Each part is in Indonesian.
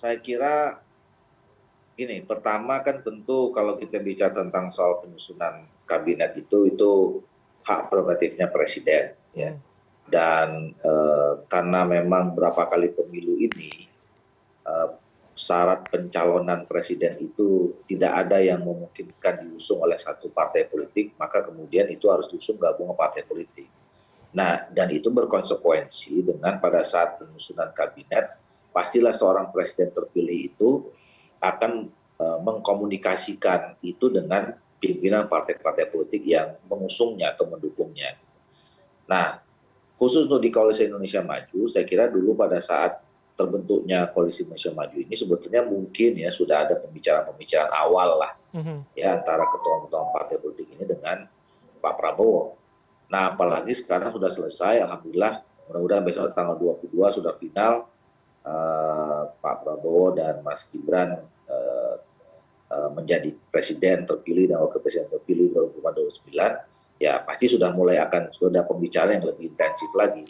saya kira gini, pertama kan tentu kalau kita bicara tentang soal penyusunan kabinet itu hak prerogatifnya presiden, ya. Dan karena memang berapa kali pemilu ini eh, syarat pencalonan presiden itu tidak ada yang memungkinkan diusung oleh satu partai politik, maka kemudian itu harus diusung gabungan partai politik. Nah, dan itu berkonsekuensi dengan pada saat penyusunan kabinet, pastilah seorang presiden terpilih itu akan mengkomunikasikan itu dengan pimpinan partai-partai politik yang mengusungnya atau mendukungnya. Nah, khusus untuk di Koalisi Indonesia Maju, saya kira dulu pada saat terbentuknya Koalisi Indonesia Maju ini sebetulnya mungkin ya sudah ada pembicaraan-pembicaraan awal lah ya antara ketua-ketua partai politik ini dengan Pak Prabowo. Nah, apalagi sekarang sudah selesai, alhamdulillah, mudah-mudahan besok tanggal 22 sudah final, Pak Prabowo dan Mas Gibran menjadi presiden terpilih dan wakil presiden terpilih 2029, ya pasti sudah mulai sudah pembicaraan yang lebih intensif lagi.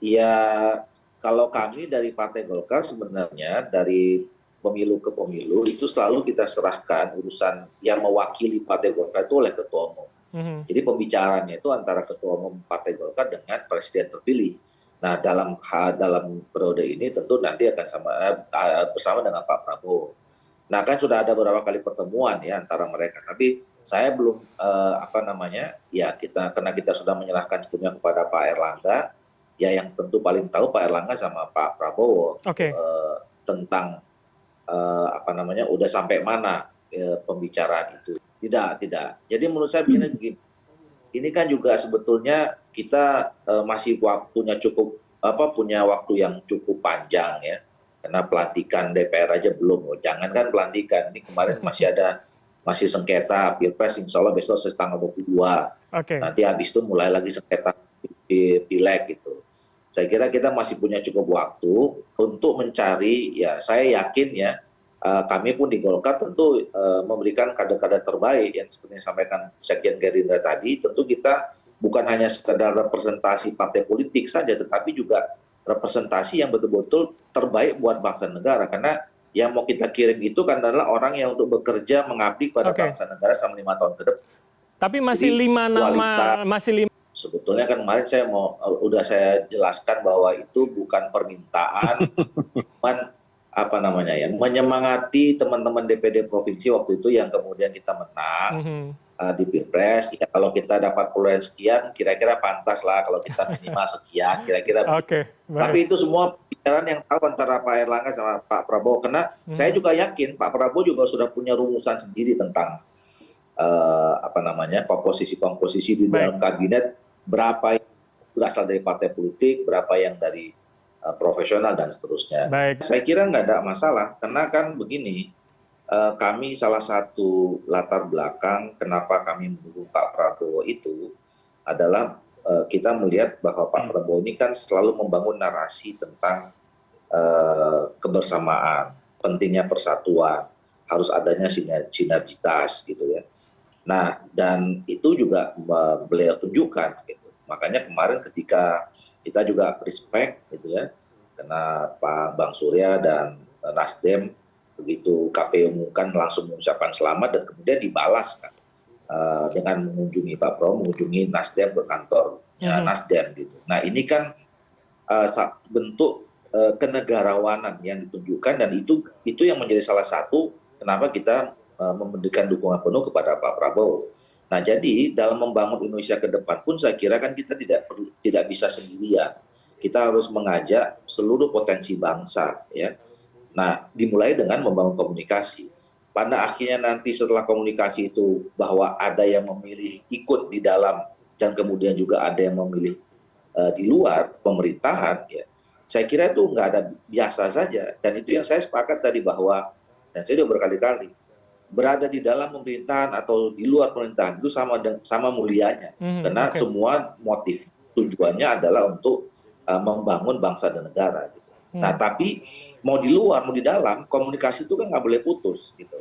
Ya, kalau kami dari Partai Golkar sebenarnya dari pemilu ke pemilu itu selalu kita serahkan urusan yang mewakili Partai Golkar itu oleh Ketua Umum. Jadi pembicaraannya itu antara Ketua Umum Partai Golkar dengan Presiden terpilih. Nah, dalam periode ini tentu nanti akan bersama dengan Pak Prabowo. Nah, kan sudah ada beberapa kali pertemuan ya antara mereka. Tapi saya belum ya karena kita sudah menyerahkan sepenuhnya kepada Pak Erlangga, ya yang tentu paling tahu Pak Erlangga sama Pak Prabowo tentang udah sampai mana pembicaraan itu. Tidak. Jadi menurut saya begini, ini kan juga sebetulnya kita masih punya waktu yang cukup panjang ya. Karena pelantikan DPR aja belum, jangankan pelantikan, ini kemarin masih sengketa Pilpres, insya Allah besok tanggal 22. Nanti habis itu mulai lagi sengketa Pileg gitu. Saya kira kita masih punya cukup waktu untuk mencari, ya saya yakin ya, kami pun di Golkar tentu memberikan kader-kader terbaik yang seperti yang disampaikan Sekjen Gerindra tadi. Tentu kita bukan hanya sekedar representasi partai politik saja, tetapi juga representasi yang betul-betul terbaik buat bangsa negara. Karena yang mau kita kirim itu kan adalah orang yang untuk bekerja mengabdi pada bangsa negara selama 5 tahun ke depan. Tapi masih jadi, 5 nama, sebetulnya kan kemarin saya jelaskan bahwa itu bukan permintaan, menyemangati teman-teman DPD provinsi waktu itu yang kemudian kita menang di Pilpres. Ya, kalau kita dapat perolehan sekian, kira-kira pantas lah kalau kita minimal sekian, kira-kira. Tapi itu semua pembicaraan yang tahu antara Pak Erlangga sama Pak Prabowo. Karena saya juga yakin Pak Prabowo juga sudah punya rumusan sendiri tentang komposisi di dalam kabinet, berapa yang berasal dari partai politik, berapa yang dari profesional dan seterusnya. Saya kira nggak ada masalah, karena kan begini, kami salah satu latar belakang kenapa kami mendukung Pak Prabowo itu adalah kita melihat bahwa Pak Prabowo ini kan selalu membangun narasi tentang kebersamaan, pentingnya persatuan, harus adanya sinergitas gitu ya. Nah, dan itu juga beliau tunjukkan gitu. Makanya kemarin ketika kita juga respect gitu ya, karena Pak Bang Surya dan Nasdem begitu KPU umumkan langsung mengucapkan selamat dan kemudian dibalas kan dengan mengunjungi Pak Prabowo, mengunjungi Nasdem ke kantornya Nasdem gitu. Nah, ini kan bentuk kenegarawanan yang ditunjukkan, dan itu yang menjadi salah satu kenapa kita memberikan dukungan penuh kepada Pak Prabowo. Nah, jadi dalam membangun Indonesia ke depan pun saya kira kan kita tidak bisa sendirian. Kita harus mengajak seluruh potensi bangsa ya. Nah, dimulai dengan membangun komunikasi. Pada akhirnya nanti setelah komunikasi itu bahwa ada yang memilih ikut di dalam dan kemudian juga ada yang memilih di luar pemerintahan ya. Saya kira itu nggak ada, biasa saja. Dan itu yang saya sepakat tadi bahwa, dan saya sudah berkali-kali, berada di dalam pemerintahan atau di luar pemerintahan itu sama mulianya. Karena semua motif tujuannya adalah untuk membangun bangsa dan negara. Gitu. Nah, tapi mau di luar, mau di dalam, komunikasi itu kan nggak boleh putus. Gitu.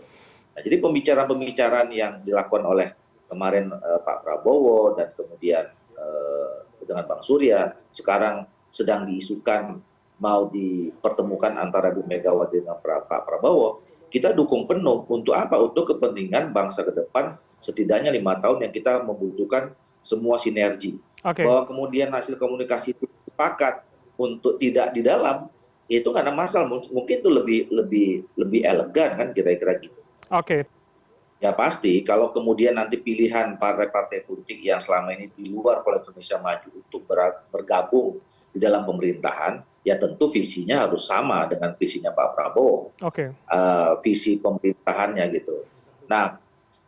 Nah, jadi pembicaraan-pembicaraan yang dilakukan oleh kemarin Pak Prabowo dan kemudian dengan Bang Surya, sekarang sedang diisukan mau dipertemukan antara Bu Megawati dengan Pak Prabowo, kita dukung penuh untuk apa? Untuk kepentingan bangsa ke depan setidaknya 5 tahun yang kita membutuhkan semua sinergi. Oke. Bahwa kemudian hasil komunikasi itu sepakat untuk tidak di dalam, itu nggak ada masalah. Mungkin itu lebih elegan kan kira-kira gitu. Oke. Ya pasti kalau kemudian nanti pilihan partai-partai politik yang selama ini di luar Koalisi Indonesia Maju untuk bergabung di dalam pemerintahan, ya tentu visinya harus sama dengan visinya Pak Prabowo, Oke. visi pemerintahannya gitu. Nah,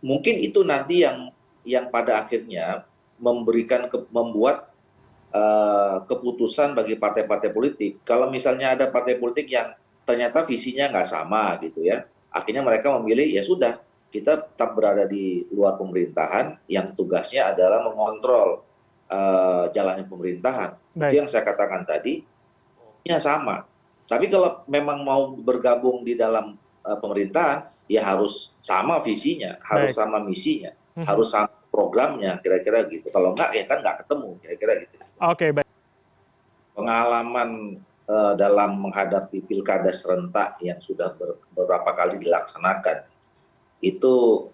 mungkin itu nanti yang pada akhirnya membuat keputusan bagi partai-partai politik. Kalau misalnya ada partai politik yang ternyata visinya nggak sama gitu ya, akhirnya mereka memilih ya sudah, kita tetap berada di luar pemerintahan yang tugasnya adalah mengontrol jalannya pemerintahan. Itu Baik. yang saya katakan tadi, ya sama. Tapi kalau memang mau bergabung di dalam pemerintahan, ya harus sama visinya, harus Baik. sama misinya, Mhm. harus sama programnya, kira-kira gitu. Kalau enggak, ya kan nggak ketemu, kira-kira gitu. Oke, baik. Pengalaman dalam menghadapi pilkada serentak yang sudah beberapa kali dilaksanakan, itu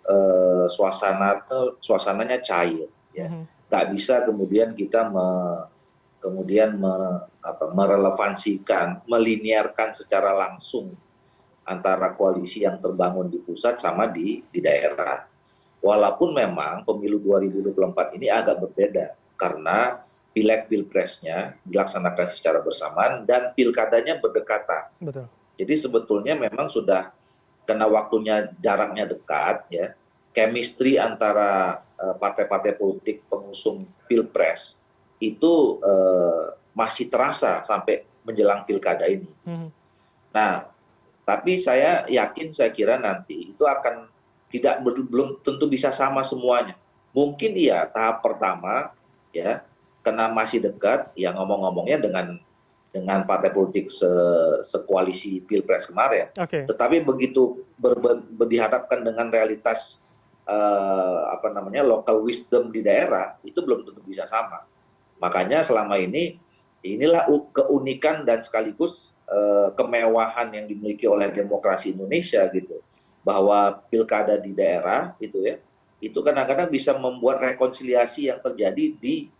suasananya cair, ya. Mhm. Nggak bisa kemudian kita kemudian merelevansikan, melinearkan secara langsung antara koalisi yang terbangun di pusat sama di daerah. Walaupun memang pemilu 2024 ini agak berbeda karena pileg pilpresnya dilaksanakan secara bersamaan dan pilkadanya berdekatan. Betul. Jadi sebetulnya memang sudah karena waktunya jaraknya dekat ya, chemistry antara partai-partai politik pengusung pilpres itu masih terasa sampai menjelang pilkada ini. Mhm. Nah, tapi saya yakin, saya kira nanti itu akan belum tentu bisa sama semuanya. Mungkin iya tahap pertama ya, karena masih dekat, ya ngomong-ngomongnya dengan partai politik sekoalisi pilpres kemarin. Oke. Tetapi begitu dihadapkan dengan realitas local wisdom di daerah, itu belum tentu bisa sama. Makanya selama ini inilah keunikan dan sekaligus kemewahan yang dimiliki oleh demokrasi Indonesia gitu, bahwa pilkada di daerah itu ya, itu kadang-kadang bisa membuat rekonsiliasi yang terjadi di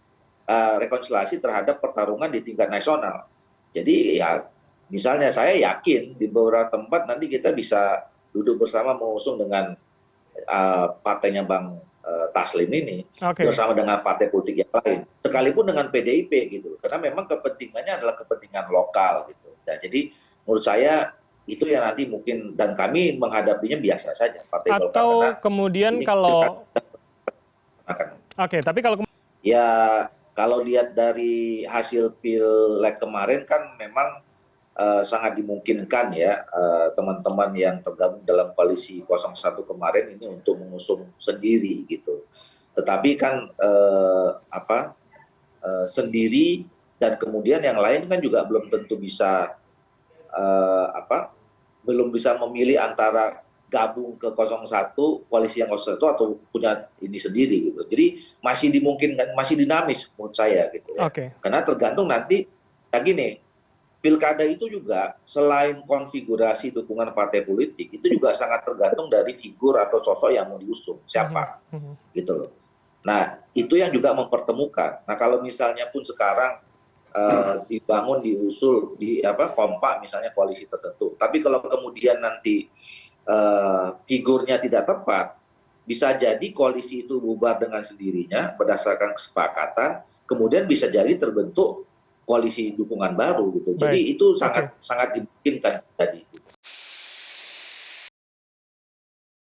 rekonsiliasi terhadap pertarungan di tingkat nasional. Jadi ya misalnya saya yakin di beberapa tempat nanti kita bisa duduk bersama mengusung dengan partainya Bang Taslim ini Oke. bersama dengan partai politik yang lain, sekalipun dengan PDIP gitu, karena memang kepentingannya adalah kepentingan lokal gitu. Nah, jadi menurut saya itu yang nanti mungkin, dan kami menghadapinya biasa saja Partai Golkar karena Atau kemudian ini kalau akan oke, tapi kalau ya kalau lihat dari hasil pileg kemarin kan memang sangat dimungkinkan ya teman-teman yang tergabung dalam koalisi 01 kemarin ini untuk mengusung sendiri gitu. Tetapi kan sendiri dan kemudian yang lain kan juga belum tentu bisa belum bisa memilih antara gabung ke 01, koalisi yang 01 atau punya ini sendiri gitu. Jadi masih dimungkinkan, masih dinamis menurut saya gitu ya. oke. Karena tergantung nanti, nah gini, pilkada itu juga selain konfigurasi dukungan partai politik, itu juga sangat tergantung dari figur atau sosok yang mau diusung, Mhm. siapa Mhm. gitu loh. Nah, itu yang juga mempertemukan. Nah, kalau misalnya pun sekarang dibangun, diusul, kompak misalnya koalisi tertentu. Tapi kalau kemudian nanti figurnya tidak tepat, bisa jadi koalisi itu bubar dengan sendirinya berdasarkan kesepakatan, kemudian bisa jadi terbentuk koalisi dukungan baru gitu. Baik. Jadi itu Oke. sangat sangat dimungkinkan tadi.